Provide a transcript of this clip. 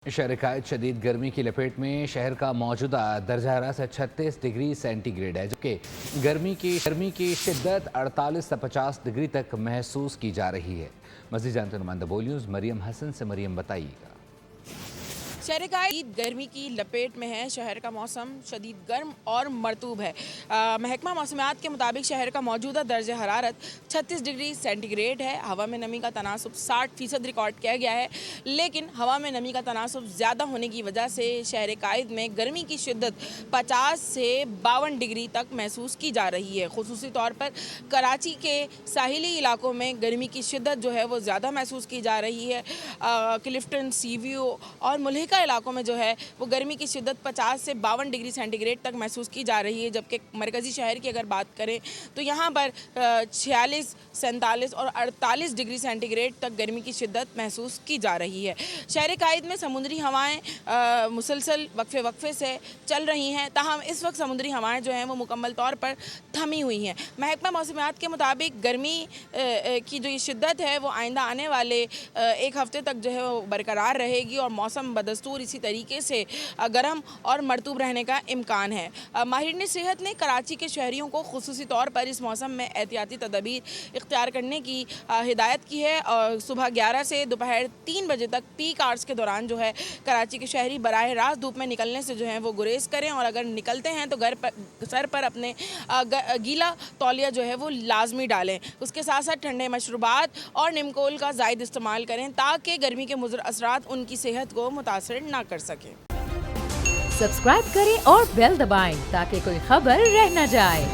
شہر قائد شدید گرمی کی لپیٹ میں شہر کا موجودہ درجہ حرارت 36 ڈگری سینٹی گریڈ ہے، جبکہ گرمی کی شدت 48 سے 50 ڈگری تک محسوس کی جا رہی ہے۔ مزید جانتے ہیں نمائندہ بول نیوز مریم حسن سے۔ مریم بتائیے گا۔ شہر قائد گرمی کی لپیٹ میں ہے۔ شہر کا موسم شدید گرم اور مرطوب ہے۔ محکمہ موسمیات کے مطابق شہر کا موجودہ درجہ حرارت 36 ڈگری سینٹی گریڈ ہے۔ ہوا میں نمی کا تناسب 60% ریکارڈ کیا گیا ہے، لیکن ہوا میں نمی کا تناسب زیادہ ہونے کی وجہ سے شہر قائد میں گرمی کی شدت 50 سے 52 ڈگری تک محسوس کی جا رہی ہے۔ خصوصی طور پر کراچی کے ساحلی علاقوں میں گرمی کی شدت جو ہے وہ زیادہ محسوس کی جا رہی ہے۔ کلفٹن، سی ویو اور ملحقہ علاقوں میں جو ہے وہ گرمی کی شدت 50 سے 52 ڈگری سینٹی گریڈ تک محسوس کی جا رہی ہے، جبکہ مرکزی شہر کی اگر بات کریں تو یہاں پر 46، 47 اور 48 ڈگری سینٹی گریڈ تک گرمی کی شدت محسوس کی جا رہی ہے۔ شہر قائد میں سمندری ہوائیں مسلسل وقفے سے چل رہی ہیں، تاہم اس وقت سمندری ہوائیں جو ہیں وہ مکمل طور پر تھمی ہوئی ہیں۔ محکمہ موسمیات کے مطابق گرمی کی جو یہ شدت ہے وہ آئندہ آنے والے ایک ہفتے تک جو ہے وہ برقرار رہے گی اور موسم بدستور اسی طریقے سے گرم اور مرطوب رہنے کا امکان ہے۔ ماہرین صحت نے کراچی کے شہریوں کو خصوصی طور پر اس موسم میں احتیاطی تدابیر اختیار کرنے کی ہدایت کی ہے، اور صبح 11 سے دوپہر 3 بجے تک پیک آورز کے دوران جو ہے کراچی کے شہری براہ راست دھوپ میں نکلنے سے جو ہے وہ گریز کریں، اور اگر نکلتے ہیں تو سر پر اپنے گیلا تولیہ جو ہے وہ لازمی ڈالیں۔ اس کے ساتھ ساتھ ٹھنڈے مشروبات اور نمکول کا زائد استعمال کریں تاکہ گرمی کے مضر اثرات ان کی صحت کو متاثر نہ کر سکیں۔ سبسکرائب کریں اور بیل دبائیں تاکہ کوئی خبر رہ نہ جائے۔